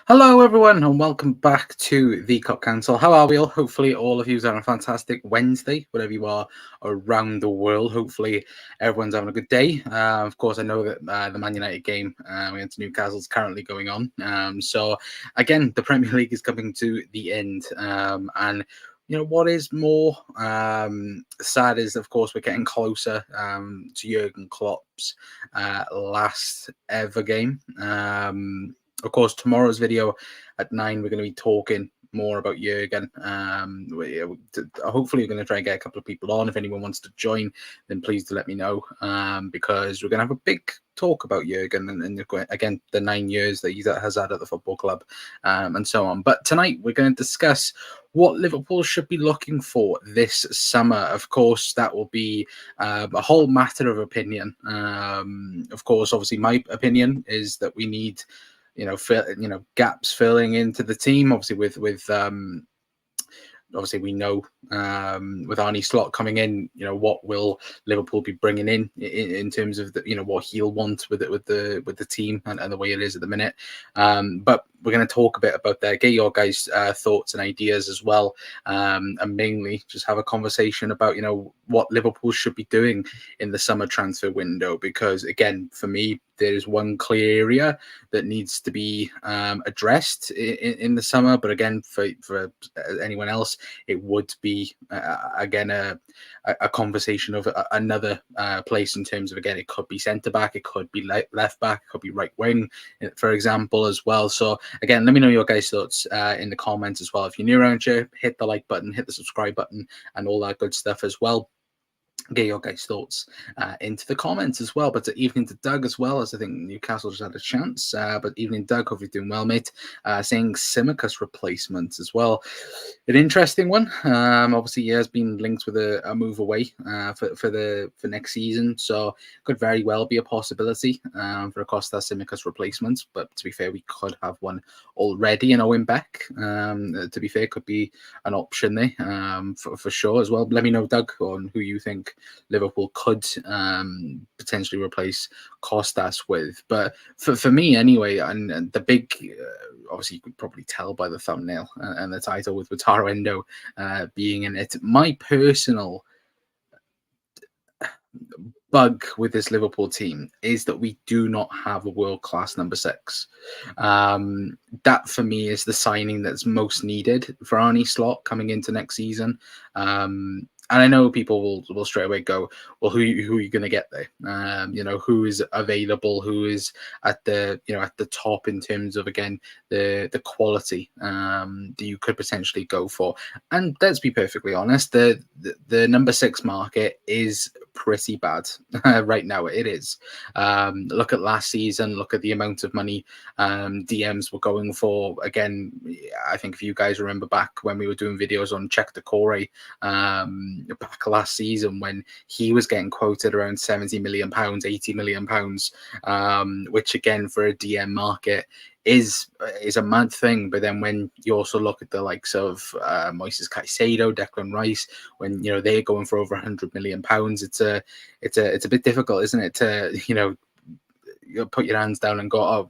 Hello, everyone, and welcome back to the Cup Council. How are we all? Hopefully, all of you are on a fantastic Wednesday, whatever you are around the world. Hopefully, everyone's having a good day. Of course, I know that the Man United game against Newcastle is currently going on. So, again, the Premier League is coming to the end. And what is more sad is, of course, we're getting closer to Jurgen Klopp's last ever game. Of course, tomorrow's video at 9, we're going to be talking more about Jurgen. Hopefully, we're going to try and get a couple of people on. If anyone wants to join, then please do let me know, because we're going to have a big talk about Jurgen and again, the 9 years that he has had at the football club, and so on. But tonight, we're going to discuss what Liverpool should be looking for this summer. Of course, that will be a whole matter of opinion. Of course, obviously, my opinion is that we need gaps filling into the team. Obviously, with obviously we know with Arne Slot coming in, what will Liverpool be bringing in terms of what he'll want with the team and the way it is at the minute. But we're going to talk a bit about that, get your guys' thoughts and ideas as well, and mainly just have a conversation about what Liverpool should be doing in the summer transfer window. Because again, for me, there is one clear area that needs to be addressed in the summer. But again, for anyone else, it would be again a conversation of another place in terms of, again, it could be centre back, it could be left back, it could be right wing, for example, as well. So again, let me know your guys' thoughts in the comments as well. If you're new around here, hit the like button, hit the subscribe button, and all that good stuff as well. Get your guys' thoughts into the comments as well. But evening to Doug as well, as I think Newcastle just had a chance. But evening, Doug. Hope you're doing well, mate. Saying Simicas replacement as well. An interesting one. Obviously, he has been linked with a move away for next season, so could very well be a possibility for a Costa Simicas replacement. But to be fair, we could have one already in Owen Beck. To be fair, could be an option there for sure as well. Let me know, Doug, on who you think Liverpool could potentially replace Costas with. But for me anyway, and the big obviously you could probably tell by the thumbnail and the title, with Wataru Endo being in it, my personal bug with this Liverpool team is that we do not have a world-class number 6. That for me is the signing that's most needed for Arne Slot coming into next season. And I know people will straight away go, well, who are you going to get there? Who is available? Who is at the top in terms of, again, the quality that you could potentially go for? And let's be perfectly honest, the number 6 market is pretty bad right now. It is. Look at last season. Look at the amount of money DMs were going for. Again, I think if you guys remember back when we were doing videos on Check Decore, back last season, when he was getting quoted around £70 million, £80 million, which again for a DM market is a mad thing. But then when you also look at the likes of Moises Caicedo, Declan Rice, when they're going for over £100 million, it's a bit difficult, isn't it, to you put your hands down and go,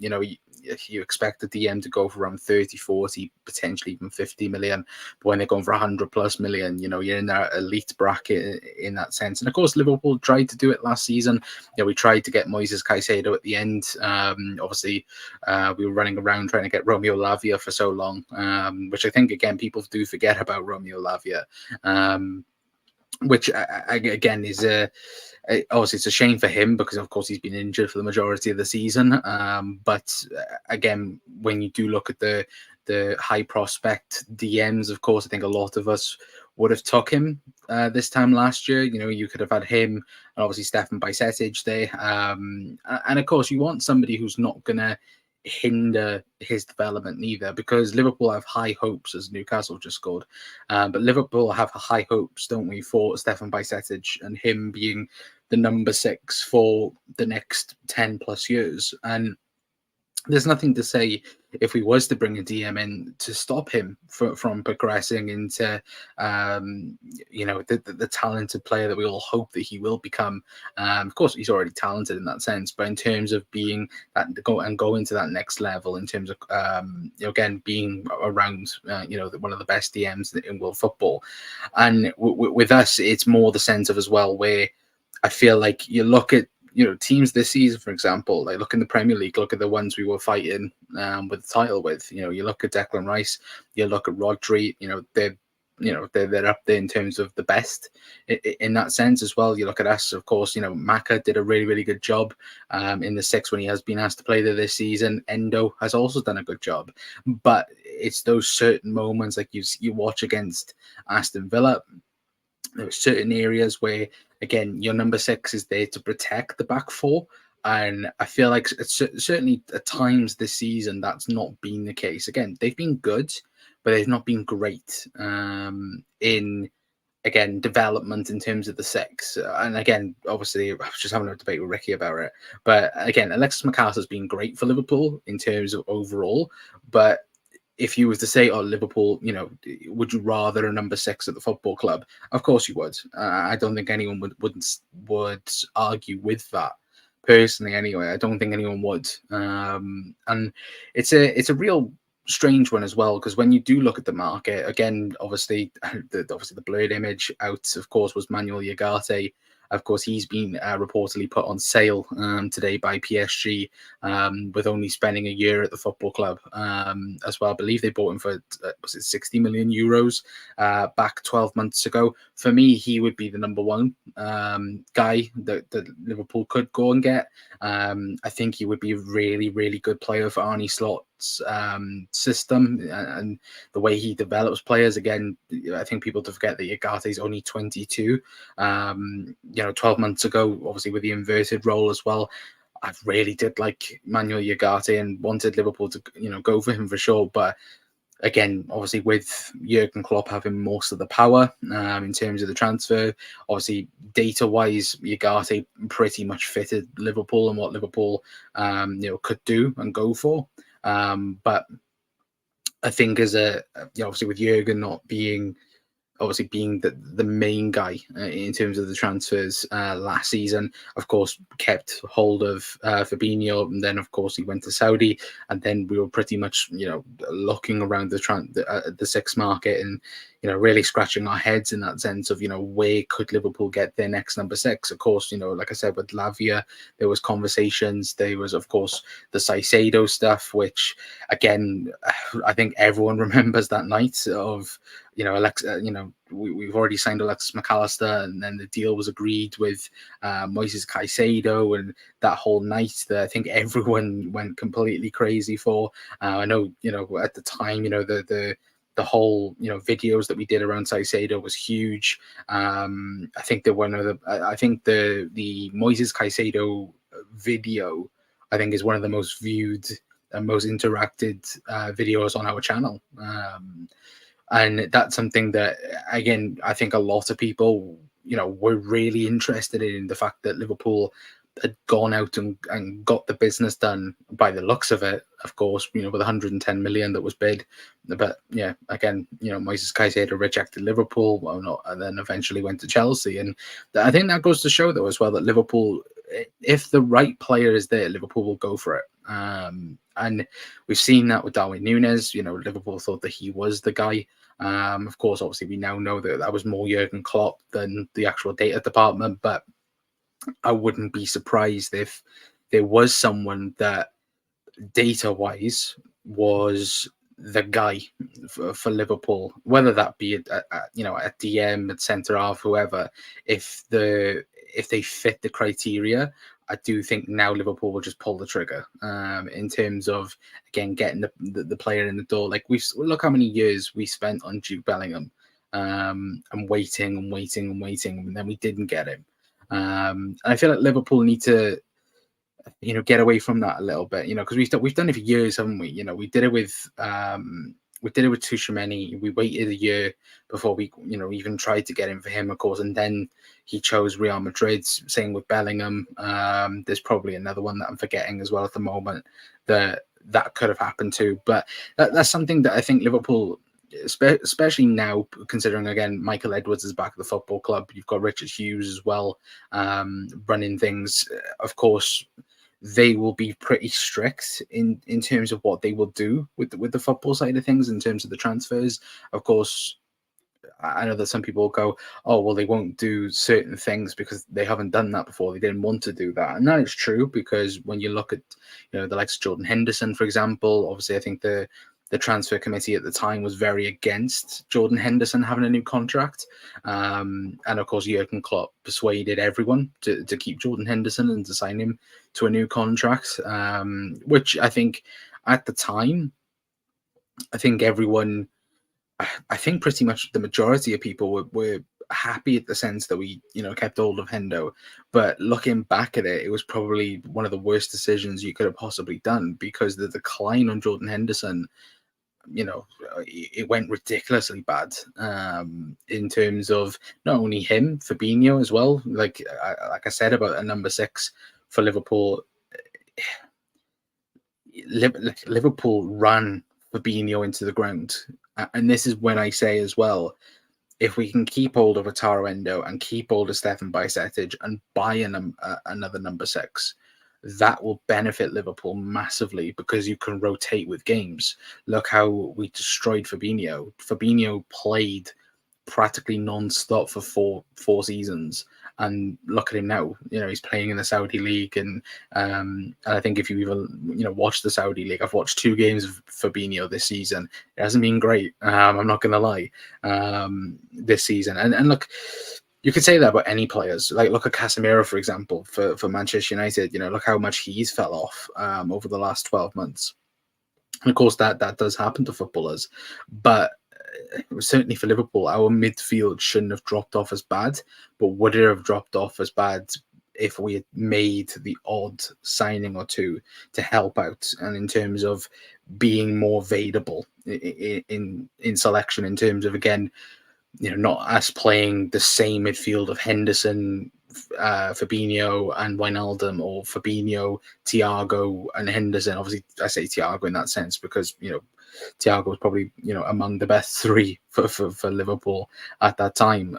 you expect the DM to go for around 30, 40, potentially even 50 million. But when they're going for 100 plus million, you're in that elite bracket in that sense. And of course, Liverpool tried to do it last season. We tried to get Moises Caicedo at the end. Obviously, we were running around trying to get Romeo Lavia for so long, which I think, again, people do forget about Romeo Lavia. Which again is obviously it's a shame for him, because of course he's been injured for the majority of the season. But again, when you do look at the high prospect DMs, of course, I think a lot of us would have took him this time last year. You could have had him and obviously Stefan Bajcetic there. And of course, you want somebody who's not going to hinder his development neither, because Liverpool have high hopes, as Newcastle just scored. But Liverpool have high hopes, don't we, for Stefan Bajcetic and him being the number 6 for the next 10 plus years. And there's nothing to say if we was to bring a DM in to stop him from progressing into, um, the talented player that we all hope that he will become. Of course, he's already talented in that sense, but in terms of being that go into that next level, in terms of again being around, one of the best DMs in world football, and with us, it's more the sense of as well where I feel like you look at teams this season, for example, like look in the Premier League, look at the ones we were fighting with the title with. You look at Declan Rice, you look at Rodri. They're up there in terms of the best in that sense as well. You look at us, of course. Maka did a really really good job in the six when he has been asked to play there this season. Endo has also done a good job, but it's those certain moments like you watch against Aston Villa. There are certain areas where, again, your number six is there to protect the back four. And I feel like it's certainly at times this season that's not been the case. Again, they've been good, but they've not been great in, again, development in terms of the six. And again, obviously, I was just having a debate with Ricky about it. But again, Alexis McAllister's been great for Liverpool in terms of overall. But if you was to say, "Oh, Liverpool," would you rather a number six at the football club? Of course you would. I don't think anyone would argue with that. Personally, anyway, I don't think anyone would. And it's a real strange one as well, because when you do look at the market, again, obviously, the blurred image out, of course, was Manuel Ugarte. Of course, he's been reportedly put on sale today by PSG, with only spending a year at the football club as well. I believe they bought him for was it 60 million euros back 12 months ago. For me, he would be the number one guy that Liverpool could go and get. I think he would be a really, really good player for Arne Slot's system and the way he develops players. Again, I think people to forget that Ugarte's only 22. 12 months ago, obviously with the inverted role as well, I really did like Manuel Ugarte and wanted Liverpool to go for him for sure. But again, obviously with Jurgen Klopp having most of the power in terms of the transfer, obviously data-wise, Ugarte pretty much fitted Liverpool and what Liverpool could do and go for. But I think as obviously with Jurgen not being the main guy in terms of the transfers last season, of course, kept hold of Fabinho, and then of course he went to Saudi, and then we were pretty much looking around the six market and really scratching our heads in that sense of where could Liverpool get their next number six. Of course, like I said with Lavia, there was conversations. There was of course the Caicedo stuff, which again I think everyone remembers that night of we've already signed Alexis McAllister, and then the deal was agreed with Moises Caicedo, and that whole night that I think everyone went completely crazy for. I know, at the time, the whole videos that we did around Caicedo was huge. I think the Moises Caicedo video, I think, is one of the most viewed and most interacted videos on our channel. And that's something that, again, I think a lot of people, were really interested in the fact that Liverpool had gone out and got the business done by the looks of it, of course, with 110 million that was bid. But yeah, again, Moises Caicedo rejected Liverpool, and then eventually went to Chelsea. And I think that goes to show, though, as well, that Liverpool, if the right player is there, Liverpool will go for it. And we've seen that with Darwin Núñez. Liverpool thought that he was the guy. Of course, obviously, we now know that was more Jurgen Klopp than the actual data department. But I wouldn't be surprised if there was someone that, data-wise, was the guy for Liverpool, whether that be at DM, at centre half, whoever. If they fit the criteria, I do think now Liverpool will just pull the trigger in terms of, again, getting the player in the door. Like, look how many years we spent on Jude Bellingham and waiting and waiting and waiting, and then we didn't get him. And I feel like Liverpool need to get away from that a little bit, because we've done it for years, haven't we? We did it with Tchouaméni. We waited a year before we even tried to get him for him, of course, and then he chose Real Madrid. Same with Bellingham. There's probably another one that I'm forgetting as well at the moment that that could have happened too. But that's something that I think Liverpool, especially now, considering again Michael Edwards is back at the football club, you've got Richard Hughes as well, running things. Of course, they will be pretty strict in terms of what they will do with the football side of things in terms of the transfers. Of course, I know that some people go, oh, well, they won't do certain things because they haven't done that before. They didn't want to do that. And that is true, because when you look at, the likes of Jordan Henderson, for example, obviously, I think the transfer committee at the time was very against Jordan Henderson having a new contract. And of course, Jurgen Klopp persuaded everyone to keep Jordan Henderson and to sign him to a new contract, which I think at the time, I think everyone, I think pretty much the majority of people were happy at the sense that we, kept hold of Hendo. But looking back at it, it was probably one of the worst decisions you could have possibly done, because the decline on Jordan Henderson, it went ridiculously bad, in terms of not only him, Fabinho as well. Like I said about a number 6 for Liverpool, Liverpool ran Fabinho into the ground. And this is when I say as well, if we can keep hold of Wataru Endo and keep hold of Stefan Bajcetic and buy another number 6, that will benefit Liverpool massively, because you can rotate with games. Look how we destroyed Fabinho. Fabinho played practically non-stop for four seasons, and look at him now. He's playing in the Saudi league, and I think if you even watch the Saudi league, I've watched 2 games of Fabinho this season. It hasn't been great. I'm not gonna lie, this season. And look, you could say that about any players. Like, look at Casemiro, for example, for Manchester United. Look how much he's fell off over the last 12 months. And of course, that does happen to footballers, but certainly for Liverpool, our midfield shouldn't have dropped off as bad, but would it have dropped off as bad if we had made the odd signing or two to help out, and in terms of being more available in selection, in terms of, again, not us playing the same midfield of Henderson, Fabinho and Wijnaldum, or Fabinho, Thiago and Henderson. Obviously, I say Thiago in that sense because, Thiago was probably, among the best 3 for Liverpool at that time.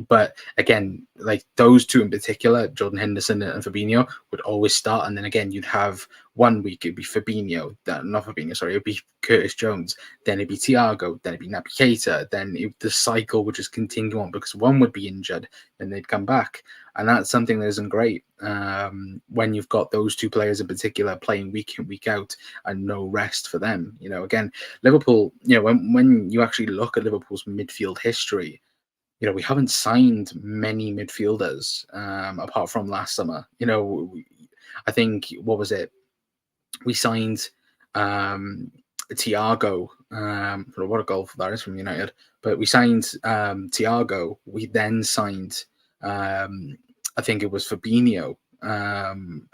But again, like those 2 in particular, Jordan Henderson and Fabinho, would always start. And then again, you'd have 1 week, it'd be Fabinho, it'd be Curtis Jones, then it'd be Thiago, then it'd be Naby Keita, then the cycle would just continue on, because one would be injured, then they'd come back. And that's something that isn't great when you've got those 2 players in particular playing week in, week out, and no rest for them. Again, Liverpool, when you actually look at Liverpool's midfield history, we haven't signed many midfielders apart from last summer. I think, what was it? We signed Thiago. What a goal that is from United. But we signed Thiago. We then signed, I think it was Fabinho. And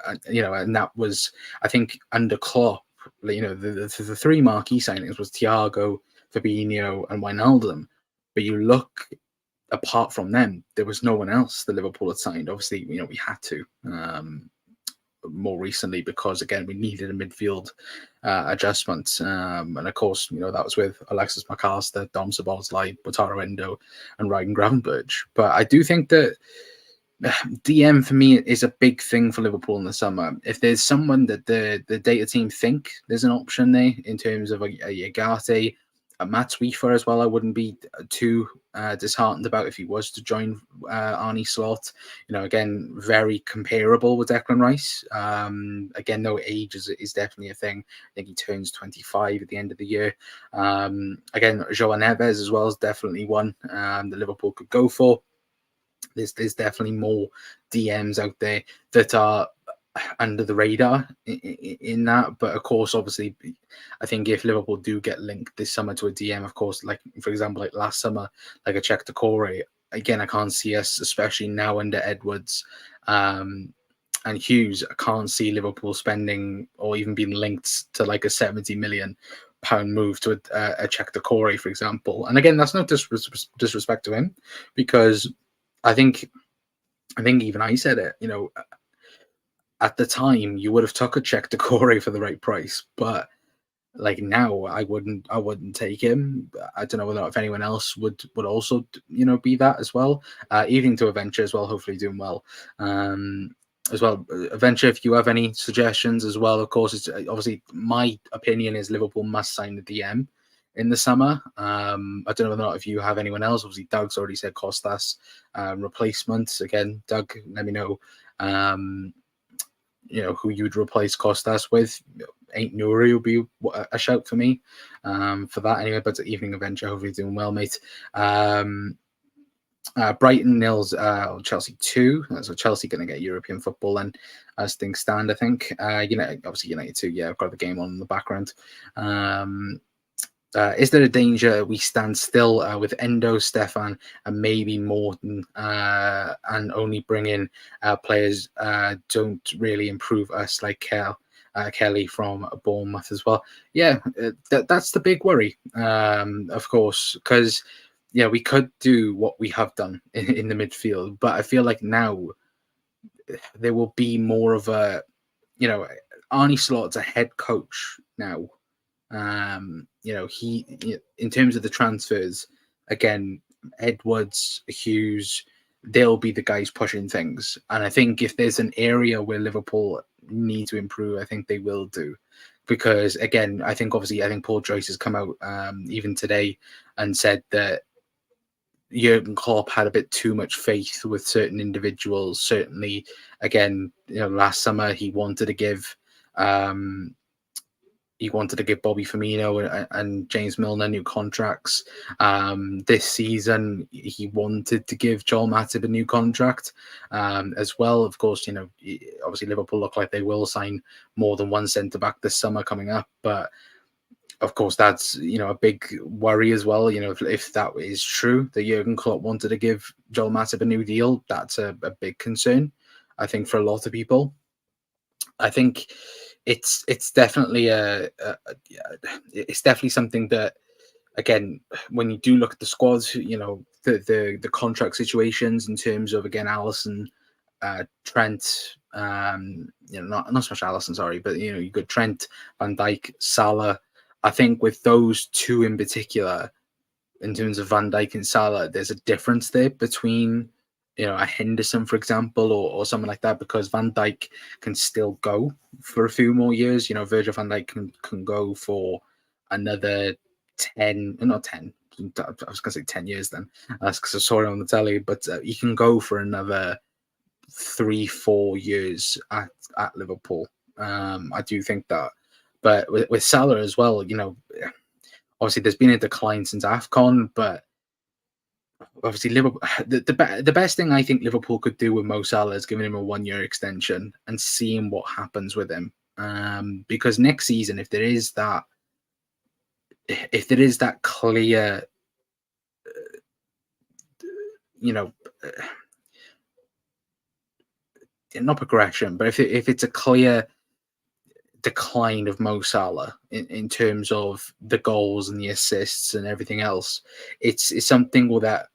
that was, I think, under Klopp. The 3 marquee signings was Thiago, Fabinho, and Wijnaldum. But you look, apart from them, there was no one else that Liverpool had signed. Obviously, we had to more recently, because again, we needed a midfield adjustment. And of course, that was with Alexis McAllister, Dom Szoboszlai, Wataru Endo, and Ryan Gravenberch. But I do think that DM for me is a big thing for Liverpool in the summer. If there's someone that the data team think there's an option there in terms of a Ugarte, a Matt Sweefer as well, I wouldn't be too disheartened about if he was to join Arne Slot. Again, very comparable with Declan Rice. Again, though, age is definitely a thing. I think he turns 25 at the end of the year. Again, João Neves as well is definitely one that Liverpool could go for. There's definitely more DMs out there that are under the radar in that. But of course, obviously, I think if Liverpool do get linked this summer to a DM, of course, like for example, like last summer, like a Czech Decore, again, I can't see us, especially now under Edwards and Hughes, I can't see Liverpool spending or even being linked to like a £70 million move to a Czech Decore, for example. And again, that's no disrespect to him, because I think even I said it, at the time you would have took a check to Corey for the right price, but like now I wouldn't take him. I don't know whether if anyone else would also be that as well. Evening to Adventure as well, hopefully doing well. As well, Adventure, if you have any suggestions as well, of course, it's obviously my opinion is Liverpool must sign the DM in the summer. I don't know whether or not if you have anyone else. Obviously, Doug's already said Costas replacements. Again, Doug, let me know. Who you'd replace Costas with. Ain't Nuri will be a shout for me for that anyway. But Evening Adventure, hopefully doing well, mate. Brighton nils Chelsea 2. So Chelsea going to get European football then as things stand, I think. Obviously United 2. Yeah, I've got the game on in the background. Is there a danger we stand still with Endo, Stefan, and maybe Morton, and only bring in players don't really improve us like Kelly from Bournemouth as well? Yeah, that's the big worry, of course, because we could do what we have done in the midfield, but I feel like now there will be more of a, Arnie Slot's a head coach now. He in terms of the transfers, again, Edwards, Hughes, they'll be the guys pushing things. And I think if there's an area where Liverpool need to improve, I think they will do. Because again, I think Paul Joyce has come out even today and said that Jurgen Klopp had a bit too much faith with certain individuals. Certainly, again, last summer he wanted to give Bobby Firmino and James Milner new contracts. This season, he wanted to give Joel Matip a new contract as well. Of course, obviously Liverpool look like they will sign more than one centre-back this summer coming up. But, of course, that's, a big worry as well. If that is true, that Jurgen Klopp wanted to give Joel Matip a new deal, that's a big concern, I think, for a lot of people. I think it's definitely it's definitely something that, again, when you do look at the squads, the contract situations in terms of, again, Alisson, Trent, not so much Alisson, sorry, but you got Trent, Van Dijk, Salah. I think with those two in particular, in terms of Van Dijk and Salah, there's a difference there between a Henderson, for example, or someone like that, because Van Dijk can still go for a few more years. Virgil van Dijk can go for another 10, not 10. I was going to say 10 years then, because I saw it on the telly, but he can go for another 3-4 years at Liverpool. I do think that. But with Salah as well, obviously there's been a decline since AFCON, but obviously Liverpool, the best thing I think Liverpool could do with Mo Salah is giving him a 1-year extension and seeing what happens with him. Because next season, if there is that clear, not progression, but if it's a clear decline of Mo Salah in terms of the goals and the assists and everything else, it's something that,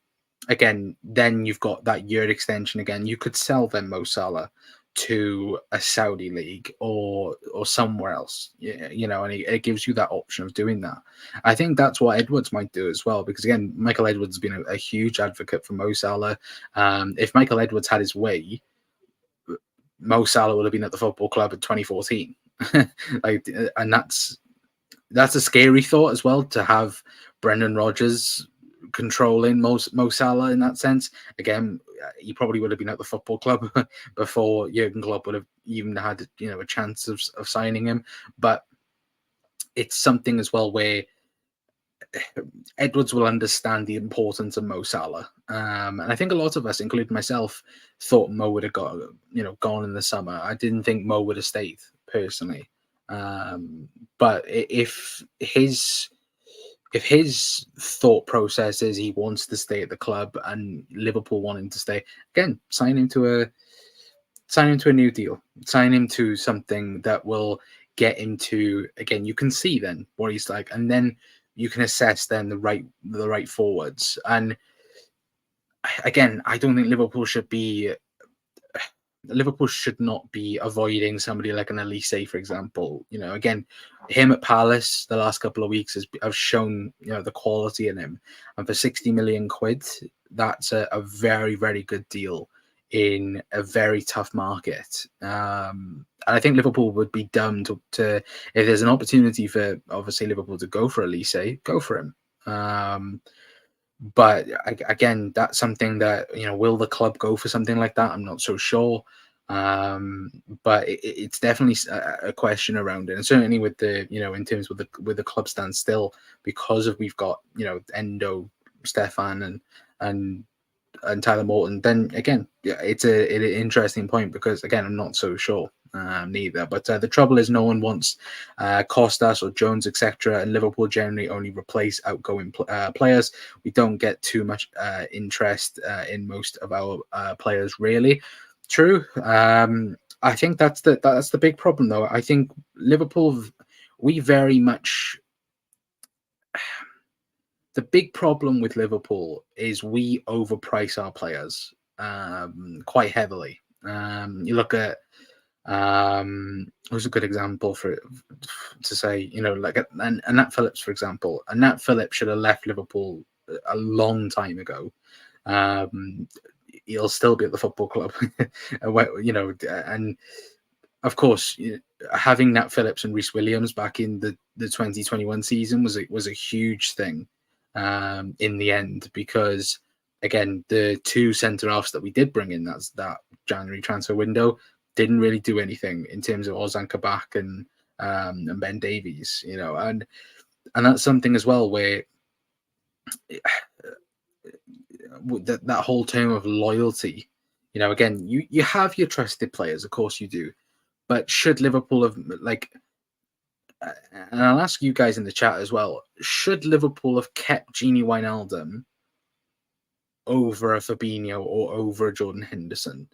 again, then you've got that year extension again. You could sell then Mo Salah to a Saudi league or somewhere else, and it gives you that option of doing that. I think that's what Edwards might do as well, because again, Michael Edwards has been a huge advocate for Mo Salah. If Michael Edwards had his way, Mo Salah would have been at the football club in 2014. And that's a scary thought as well, to have Brendan Rodgers controlling Mo Salah in that sense. Again, he probably would have been at the football club before Jurgen Klopp would have even had a chance of signing him. But it's something as well where Edwards will understand the importance of Mo Salah, and I think a lot of us, including myself, thought Mo would have gone in the summer. I didn't think Mo would have stayed personally, but if his thought process is he wants to stay at the club and Liverpool want him to stay, again, sign him to a new deal, sign him to something that will get him to, again, you can see then what he's like, and then you can assess then the right forwards. And again, I don't think Liverpool should be Liverpool should not be avoiding somebody like an Elise, for example. You know, again, him at Palace the last couple of weeks have shown, you know, the quality in him. And for 60 million quid, that's a very, very good deal in a very tough market. And I think Liverpool would be dumb to if there's an opportunity for obviously Liverpool to go for Elise, go for him. But again, that's something that, you know, will the club go for something like that? I'm not so sure. But it's definitely a question around it, and certainly with the, you know, in terms with the club stand still, because of we've got, you know, Endo, Stefan, and Tyler Morton. Then again, yeah, it's an interesting point, because again, I'm not so sure neither. But the trouble is, no one wants Costas or Jones, etc. And Liverpool generally only replace outgoing players. We don't get too much interest in most of our players, really. True. I think that's the big problem, though. I think Liverpool, we very much. The big problem with Liverpool is we overprice our players quite heavily. You look at who's a good example for to say, you know, like a Nat Phillips, for example. A Nat Phillips should have left Liverpool a long time ago. He'll still be at the football club, you know, and of course, having Nat Phillips and Reece Williams back in the 2021 season was a huge thing in the end, because again, the two centre halves that we did bring in that January transfer window didn't really do anything in terms of Ozan Kabak and Ben Davies, you know, and that's something as well where that whole term of loyalty, you know, again, you have your trusted players, of course you do, but should Liverpool have, like, and I'll ask you guys in the chat as well, should Liverpool have kept Gini Wijnaldum over a Fabinho or over a Jordan Henderson?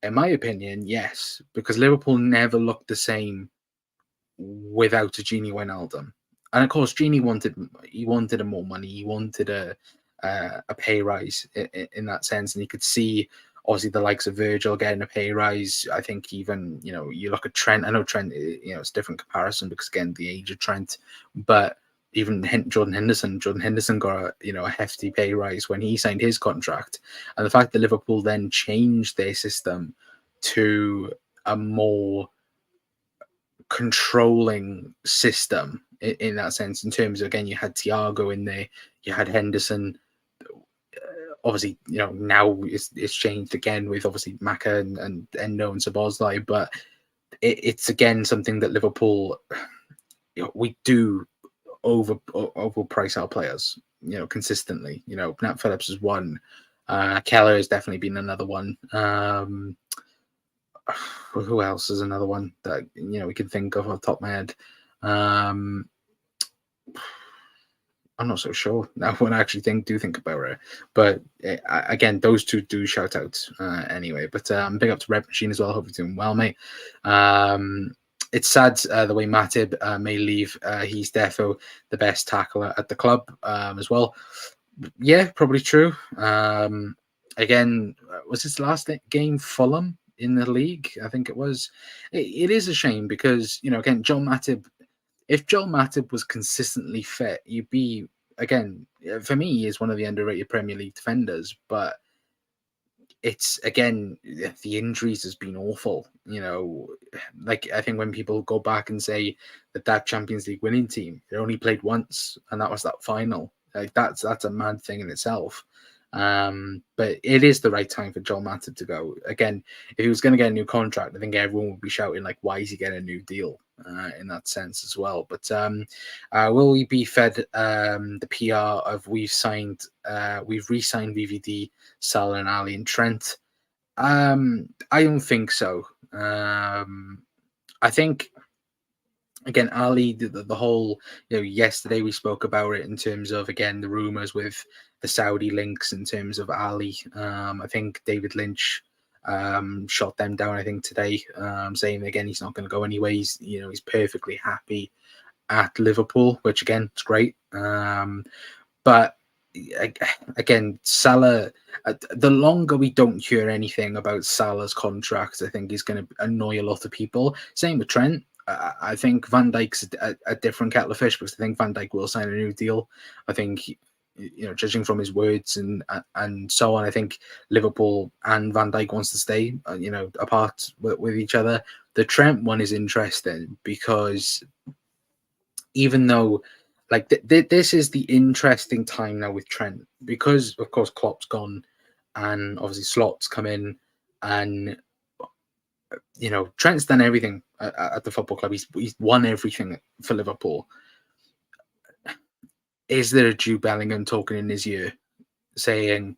In my opinion, yes, because Liverpool never looked the same without a Gini Wijnaldum. And of course, Gini wanted a more money. He wanted a pay rise in that sense, and you could see obviously the likes of Virgil getting a pay rise. I think even, you know, you look at Trent. I know Trent, you know, it's a different comparison because again the age of Trent, but even Jordan Henderson got a, you know, a hefty pay rise when he signed his contract, and the fact that Liverpool then changed their system to a more controlling system in that sense, in terms of, again, you had Thiago in there, you had Henderson. Obviously, you know, now it's changed again with obviously Maka and Endo and Szoboszlai, but it's again something that Liverpool, you know, we do overprice our players, you know, consistently. You know, Nat Phillips is one. Keller has definitely been another one. Who else is another one that, you know, we can think of off the top of my head? I'm not so sure now when I actually think about it. But again, those two do shout out anyway. But big up to Red Machine as well. Hope you're doing well, mate. It's sad the way Matip may leave. He's defo the best tackler at the club as well. Yeah, probably true. Again, was his last game Fulham in the league? I think it was. It is a shame because, you know, again, Joel Matip, if Joel Matip was consistently fit, you'd be, again, for me, he is one of the underrated Premier League defenders, but it's, again, the injuries has been awful. You know, like, I think when people go back and say that Champions League winning team, they only played once, and that was that final. Like, that's a mad thing in itself. But it is the right time for Joel Matip to go. Again, if he was going to get a new contract, I think everyone would be shouting, like, why is he getting a new deal in that sense as well? But will we be fed the PR of we've re-signed VVD, Salah and Ali and Trent? I don't think so. I think, again, Ali, the whole, you know, yesterday we spoke about it in terms of, again, the rumours with the Saudi links in terms of Ali. I think David Lynch shot them down, I think, today, saying, again, he's not going to go anywhere. He's perfectly happy at Liverpool, which, again, it's great. But again, Salah, The longer we don't hear anything about Salah's contract, I think is going to annoy a lot of people. Same with Trent. I think Van Dijk's a different kettle of fish because I think Van Dijk will sign a new deal. I think, judging from his words and so on, I think Liverpool and Van Dijk wants to stay, apart with each other. The Trent one is interesting because even though, like, this is the interesting time now with Trent because, of course, Klopp's gone and obviously Slot's come in and Trent's done everything at the football club. He's won everything for Liverpool. Is there a Jude Bellingham talking in his ear saying,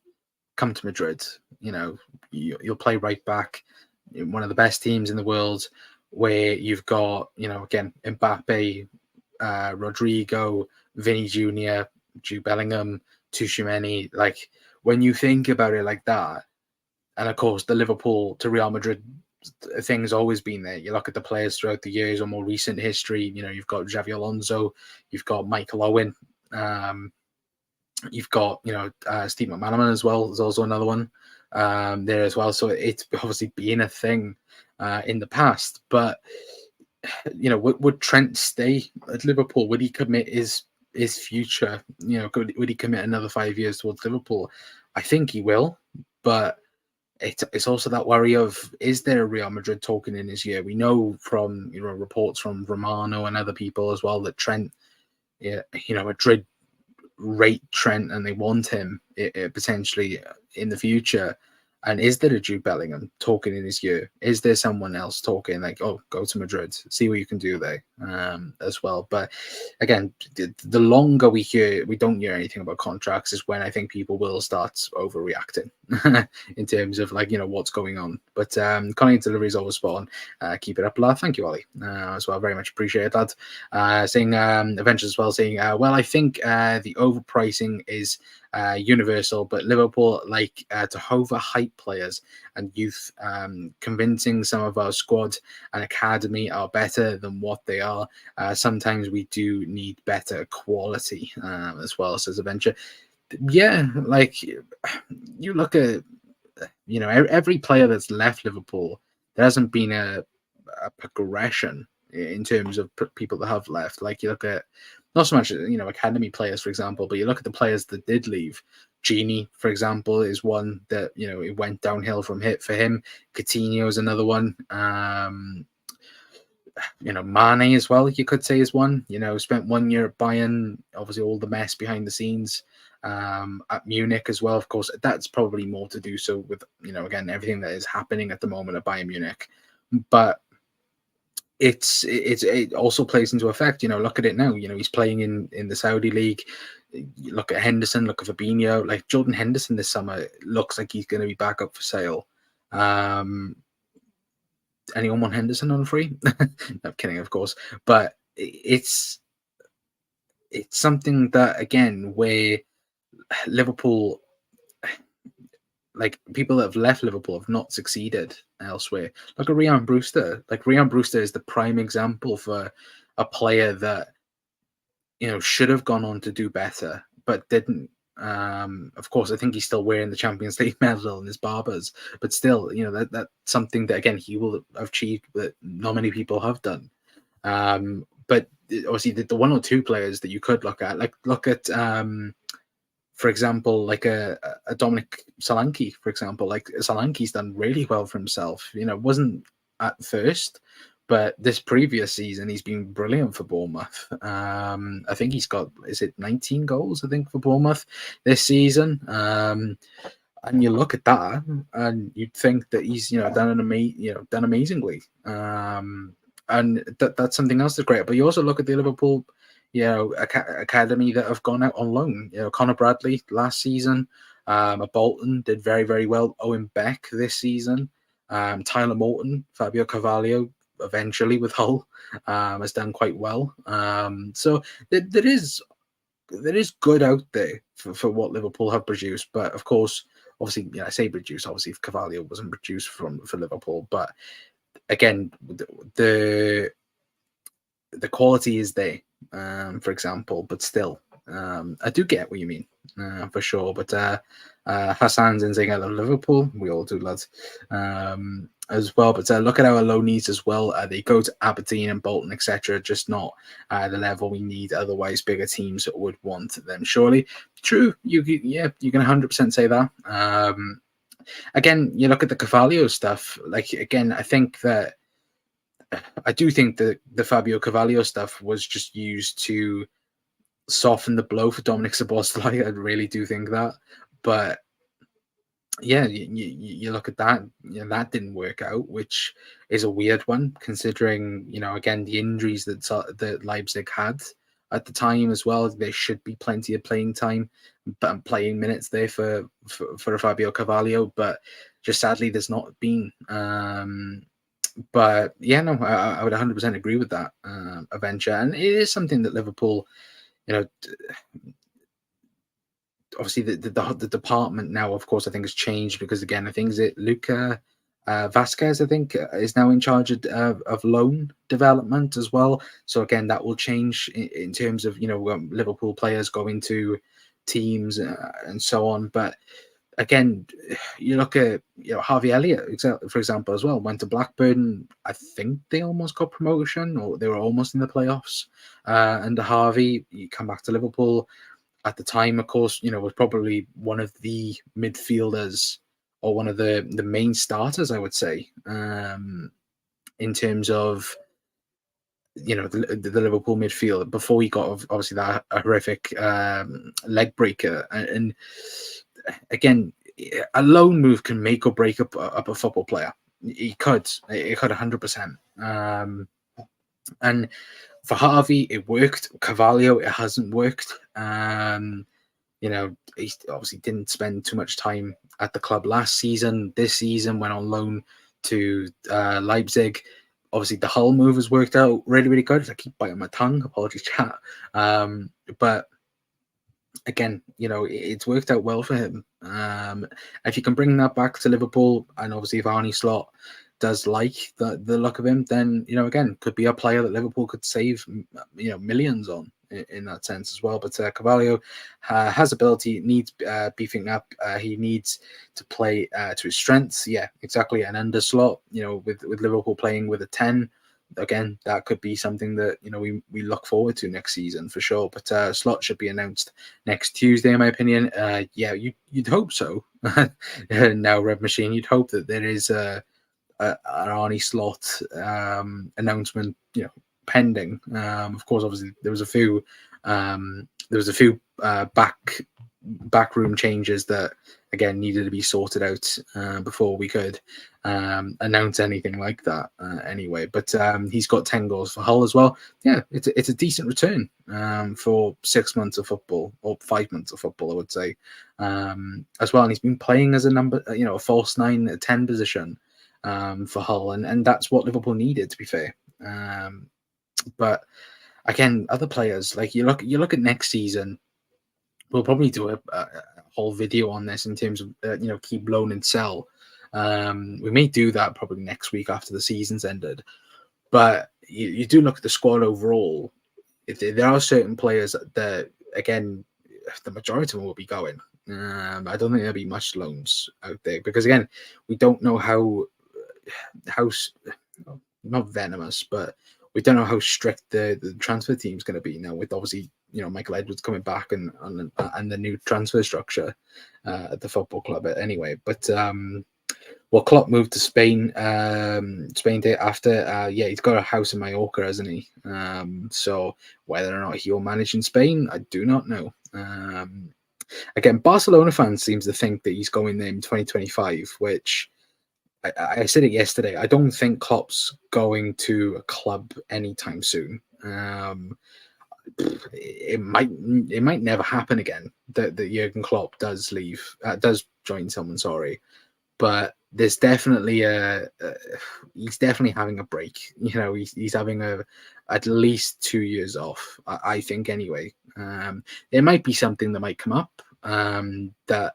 come to Madrid, you'll play right back, one of the best teams in the world, where you've got, again, Mbappe, Rodrigo, Vinny Jr., Jude Bellingham, Tchouaméni. Like, when you think about it like that, and of course the Liverpool to Real Madrid thing's always been there. You look at the players throughout the years or more recent history. You've got Xavi Alonso, you've got Michael Owen, you've got Steve McManaman as well. There's also another one there as well. So it's obviously been a thing in the past. But would Trent stay at Liverpool? Would he commit his future? Would he commit another 5 years towards Liverpool? I think he will, but it's also that worry of, is there a Real Madrid talking in his ear? We know from reports from Romano and other people as well that Trent, Madrid rate Trent and they want him potentially in the future. And is there a Jude Bellingham talking in his ear? Is there someone else talking like, oh, go to Madrid, see what you can do there as well? But again, the longer we don't hear anything about contracts is when I think people will start overreacting in terms of what's going on. But content delivery is always spot on. Keep it up, lad. Thank you, Ollie, as well. Very much appreciate that. Saying Avengers as well, saying, well, I think the overpricing is universal, but Liverpool like to overhype players and youth, convincing some of our squad and academy are better than what they are. Sometimes we do need better quality as well, says Adventure. Yeah, like, you look at every player that's left Liverpool, there hasn't been a progression in terms of people that have left. Like, you look at not so much academy players, for example, but you look at the players that did leave. Genie, for example, is one that it went downhill from for him. Coutinho is another one. Mane as well, you could say, is one. Spent 1 year at Bayern, obviously all the mess behind the scenes. At Munich as well, of course, that's probably more to do so with again, everything that is happening at the moment at Bayern Munich. But it also plays into effect. Look at it now. He's playing in the Saudi league. You look at Henderson, look at Fabinho. Like, Jordan Henderson this summer looks like he's going to be back up for sale. Anyone want Henderson on free? No, I'm kidding, of course. But it's something that, again, where Liverpool, like, people that have left Liverpool have not succeeded elsewhere. Look at Ryan Brewster. Like, Ryan Brewster is the prime example for a player that should have gone on to do better but didn't. Of course, I think he's still wearing the Champions League medal in his barbers, but still, that's something that, again, he will have achieved that not many people have done. But obviously, the one or two players that you could look at, for example, like a Dominic Solanke, for example. Like, Solanke's done really well for himself. Wasn't at first, but this previous season he's been brilliant for Bournemouth. I think he's got, is it 19 goals, I think, for Bournemouth this season. And you look at that and you'd think that he's done amazingly. And that's something else that's great. But you also look at the Liverpool academy that have gone out on loan. Connor Bradley last season, at Bolton, did very, very well. Owen Beck this season, Tyler Morton, Fabio Carvalho, eventually with Hull, has done quite well. So there is good out there for what Liverpool have produced. But of course, obviously, I say produced. Obviously, if Carvalho wasn't produced for Liverpool, but again, the quality is there. For example, but still, I do get what you mean. for sure. But Hassan's in saying I love Liverpool. We all do, lads. As well. But look at our low needs as well. They go to Aberdeen and Bolton, etc. Just not the level we need. Otherwise, bigger teams would want them. Surely, true. You can 100% say that. Again, you look at the Carvalho stuff. Like again, I do think that the Fabio Carvalho stuff was just used to soften the blow for Dominic Szoboszlai. I really do think that. But yeah, you look at that, that didn't work out, which is a weird one considering, again, the injuries that Leipzig had at the time as well. There should be plenty of playing time, but playing minutes there for Fabio Carvalho, but just sadly there's not been. But yeah, no, I would 100% agree with that adventure, and it is something that Liverpool, obviously the department now, of course, I think has changed because again, I think is it Luca Vasquez, I think, is now in charge of loan development as well. So again, that will change in terms of Liverpool players going to teams and so on. But again, you look at Harvey Elliott, for example, as well, went to Blackburn. I think they almost got promotion, or they were almost in the playoffs. And Harvey, you come back to Liverpool. At the time, of course, was probably one of the midfielders or one of the main starters, I would say, in terms of the Liverpool midfield before he got obviously that horrific leg breaker. And again, a loan move can make or break up a football player. It could 100%. And for Harvey, it worked. Carvalho, it hasn't worked. He obviously didn't spend too much time at the club last season. This season went on loan to Leipzig. Obviously, the Hull move has worked out really, really good. I keep biting my tongue. Apologies, chat. But again, it's worked out well for him. If you can bring that back to Liverpool, and obviously if Arne Slot does like the look of him, then again, could be a player that Liverpool could save millions on in that sense as well. But Carvalho has ability, needs beefing up. He needs to play to his strengths. Yeah, exactly. And under Slot, with Liverpool playing with a 10. Again, that could be something that we look forward to next season for sure. But Slot should be announced next Tuesday, in my opinion. Yeah, you'd hope so. Now, Red Machine, you'd hope that there is an Arnie Slot announcement, pending. Of course, obviously there was a few backroom changes that again needed to be sorted out before we could announce anything like that anyway. But he's got 10 goals for Hull as well. Yeah, it's a decent return for 6 months of football, or 5 months of football, I would say, as well. And he's been playing as a number, a false 9, a 10 position for Hull, and that's what Liverpool needed, to be fair. But again, other players, like you look at next season, we'll probably do a whole video on this in terms of keep, loan and sell. We may do that probably next week after the season's ended. But you do look at the squad overall. There are certain players that again, the majority of them will be going. I don't think there'll be much loans out there because again, we don't know how not venomous, but we don't know how strict the transfer team's going to be now. With obviously Michael Edwards coming back and the new transfer structure at the football club anyway. But Klopp moved to Spain. Spain day after. Yeah, he's got a house in Mallorca, hasn't he? So whether or not he'll manage in Spain, I do not know. Again, Barcelona fans seems to think that he's going there in 2025, which I said it yesterday. I don't think Klopp's going to a club anytime soon. It might never happen again that Jurgen Klopp does join someone. Sorry, but there's definitely he's definitely having a break. He's having at least 2 years off. I think anyway. There might be something that might come up that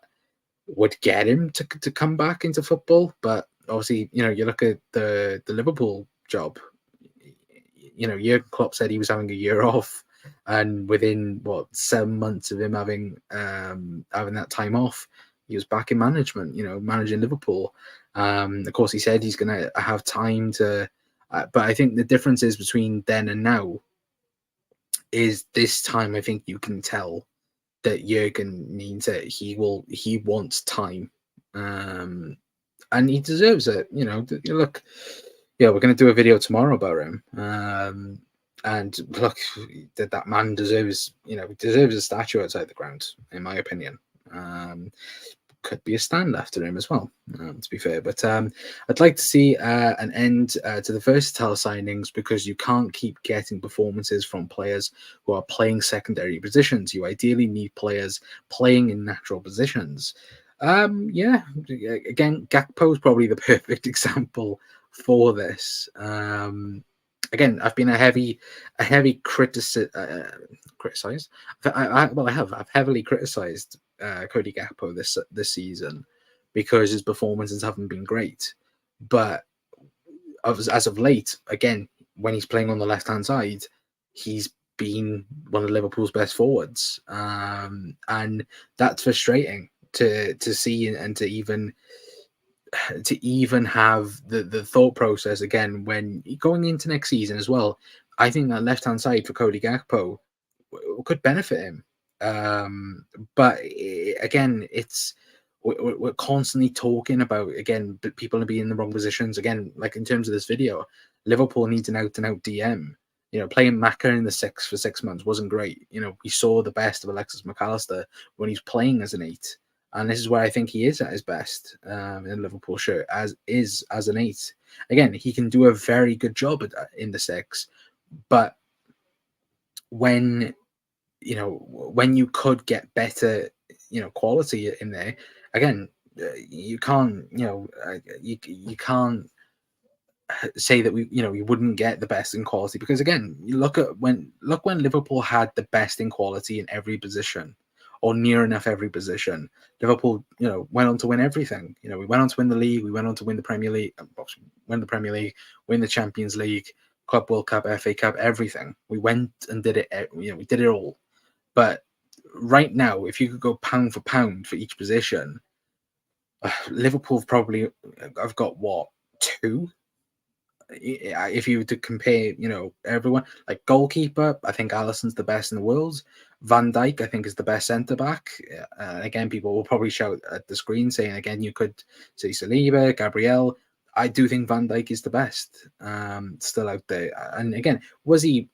would get him to come back into football, but obviously, you look at the Liverpool job. Jurgen Klopp said he was having a year off and within 7 months of him having that time off, he was back in management. Managing Liverpool. Of course, he said he's going to have time to, but I think the difference is between then and now is this time. I think you can tell that Jurgen means that he wants time, and he deserves it. Look, yeah, we're going to do a video tomorrow about him. And look, that man deserves a statue outside the ground, in my opinion. Could be a stand after him as well, to be fair. But I'd like to see an end to the versatile signings, because you can't keep getting performances from players who are playing secondary positions. You ideally need players playing in natural positions. Yeah, again, Gakpo is probably the perfect example for this. Again, I've been a heavy criticized. I've heavily criticized Cody Gakpo this season because his performances haven't been great. But as of late, again, when he's playing on the left hand side, he's been one of Liverpool's best forwards, and that's frustrating to see, and to even have the thought process again when going into next season as well. I think that left hand side for Cody Gakpo could benefit him. But again, we're constantly talking about, again, people being in the wrong positions. Again, like in terms of this video, Liverpool needs an out and out DM. Playing Maka in the 6 for 6 months wasn't great. We saw the best of Alexis McAllister when he's playing as an 8. And this is where I think he is at his best in a Liverpool shirt, as an 8. Again, he can do a very good job in the 6, but when you could get better, quality in there, again, you can't, you can't say that we wouldn't get the best in quality, because again, you look when Liverpool had the best in quality in every position, or near enough every position. Liverpool, went on to win everything. We went on to win the league, we went on to win the Premier League, win the Champions League, Club World Cup, FA Cup, everything. We went and did it. We did it all. But right now, if you could go pound for pound for each position, Liverpool have got what, 2? If you were to compare, everyone, like goalkeeper, I think Alisson's the best in the world. Van Dijk, I think, is the best centre back. Again, people will probably shout at the screen saying, again, you could say Saliba, Gabriel. I do think Van Dijk is the best, still out there. And again, was he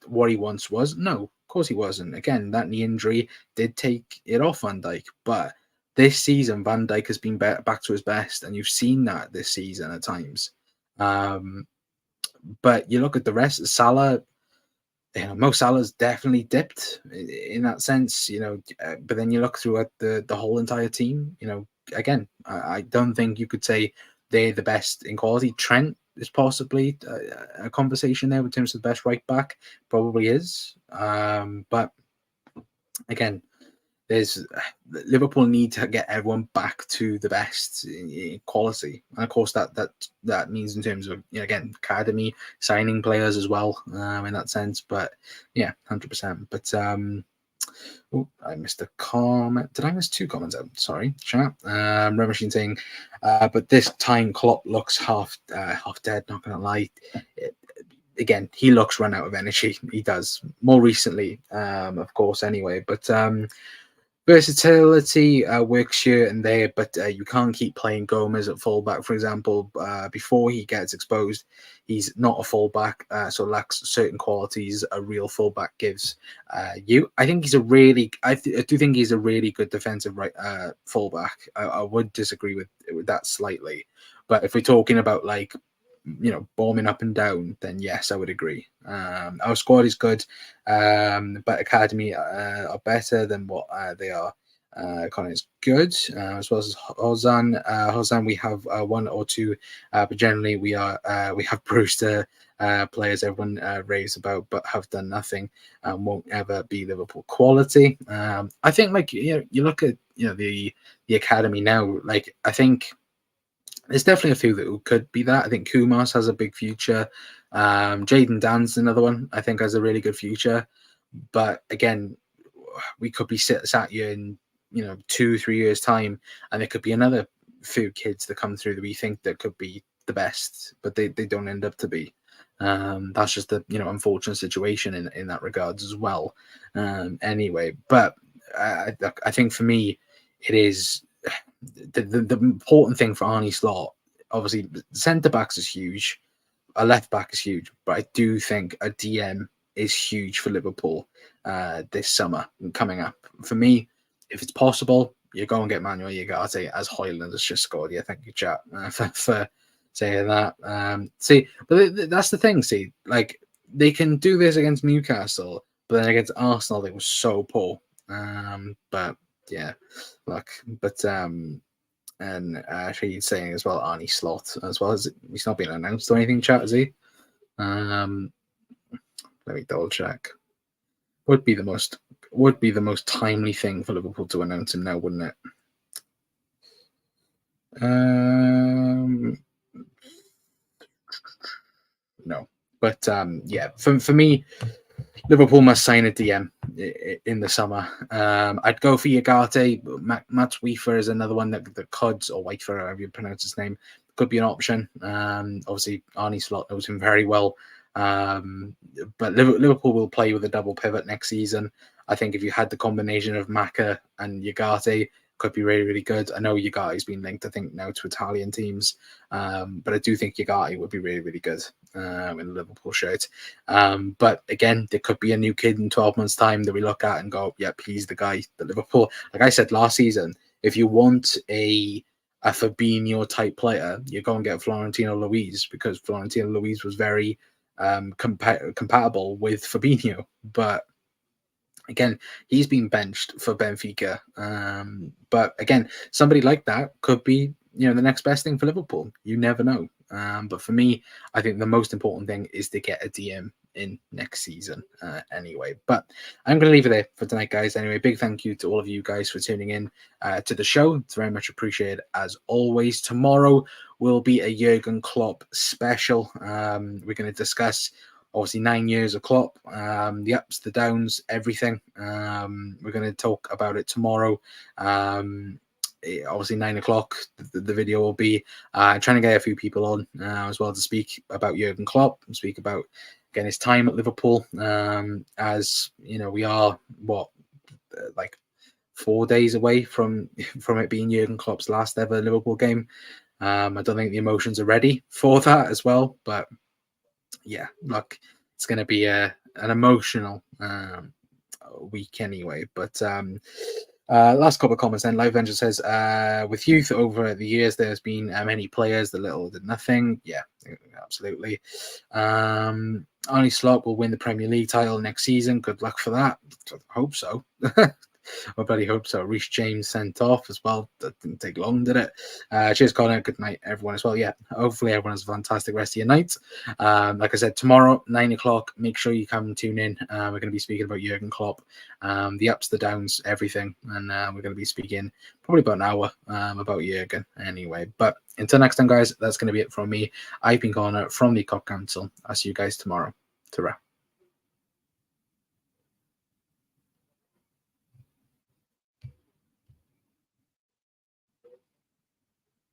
what he once was? No, of course he wasn't. Again, that knee injury did take it off Van Dijk, but this season Van Dijk has been back to his best, and you've seen that this season at times. But you look at the rest, Salah, Mo Salah's definitely dipped in that sense, but then you look through at the whole entire team, again, I don't think you could say they're the best in quality. Trent is possibly a conversation there in terms of the best right back, probably is. But again, Liverpool need to get everyone back to the best in quality, and of course that means in terms of, again, academy signing players as well, in that sense. But yeah, 100%. But I missed a comment. Did I miss 2 comments out? Sorry, chat. Red Machine saying, but this time Klopp looks half dead. Not gonna lie. Again, he looks run out of energy. He does more recently, of course. Anyway, but. Versatility works here and there, but you can't keep playing Gomez at fullback, for example. Before he gets exposed, he's not a fullback, so lacks certain qualities a real fullback gives you. I think he's I do think he's a really good defensive fullback. I would disagree with that slightly, but if we're talking about like, bombing up and down, then yes, I would agree. Our squad is good, but academy are better than what they are. Connor is good, as well as Hozan. Hozan, we have 1 or 2, but generally we have Brewster players everyone raves about, but have done nothing and won't ever be Liverpool quality. I think, like, you look at the academy now. Like, I think there's definitely a few that could be that. I think Kumas has a big future. Jaden Dan's another one I think has a really good future. But again, we could be sat here in 2-3 years time, and there could be another few kids that come through that we think that could be the best, but they don't end up to be. That's just the unfortunate situation in that regards as well. Anyway, but I think for me it is the important thing for Arnie Slot. Obviously, centre backs is huge, a left back is huge, but I do think a DM is huge for Liverpool this summer coming up. For me, if it's possible, you go and get Manuel Ugarte, as Hoyland has just scored. Yeah, thank you, chat, for saying that. But that's the thing. See, like, they can do this against Newcastle, but then against Arsenal, they were so poor. But yeah, look, but and actually he's saying as well, Arnie Slot as well. He's not been announced or anything, chat, is he? Let me double check. Would be the most timely thing for Liverpool to announce him now, wouldn't it? No, but yeah, for me, Liverpool must sign a DM in the summer. I'd go for Ugarte. Matt Weaver is another one that could, or Weaver, however you pronounce his name, could be an option. Obviously, Arnie Slot knows him very well. But Liverpool will play with a double pivot next season. I think if you had the combination of Maka and Ugarte, could be really, really good. I know Ugarte's been linked, I think, now to Italian teams, but I do think Ugarte would be really, really good in a Liverpool shirt. But again, there could be a new kid in 12 months' time that we look at and go, yep, he's the guy that Liverpool, like I said last season, if you want a Fabinho type player, you go and get Florentino Luis, because Florentino Luis was very compatible with Fabinho. But again, he's been benched for Benfica. But again, somebody like that could be, the next best thing for Liverpool. You never know. But for me, I think the most important thing is to get a DM in next season anyway. But I'm going to leave it there for tonight, guys. Anyway, big thank you to all of you guys for tuning in to the show. It's very much appreciated as always. Tomorrow will be a Jurgen Klopp special. We're going to discuss obviously 9 years of Klopp, the ups, the downs, everything. We're going to talk about it tomorrow. Obviously 9 o'clock, the video will be trying to get a few people on as well to speak about Jurgen Klopp and speak about, again, his time at Liverpool. As we are like 4 days away from it being Jurgen Klopp's last ever Liverpool game. I don't think the emotions are ready for that as well, but yeah, look, it's going to be an emotional week anyway. But last couple of comments then. Live Venture says, with youth over the years, there's been many players that little did nothing. Yeah, absolutely. Arnie Slot will win the Premier League title next season. Good luck for that. I hope so. I bloody hope so. Reece James sent off as well. That didn't take long, did it? Cheers, Connor. Good night, everyone, as well. Yeah, hopefully everyone has a fantastic rest of your night. Like I said, tomorrow, 9 o'clock, make sure you come and tune in. We're going to be speaking about Jurgen Klopp, the ups, the downs, everything. And we're going to be speaking probably about an hour about Jurgen anyway. But until next time, guys, that's going to be it from me. I've been Connor from the Cop Council. I'll see you guys tomorrow. Ta-ra.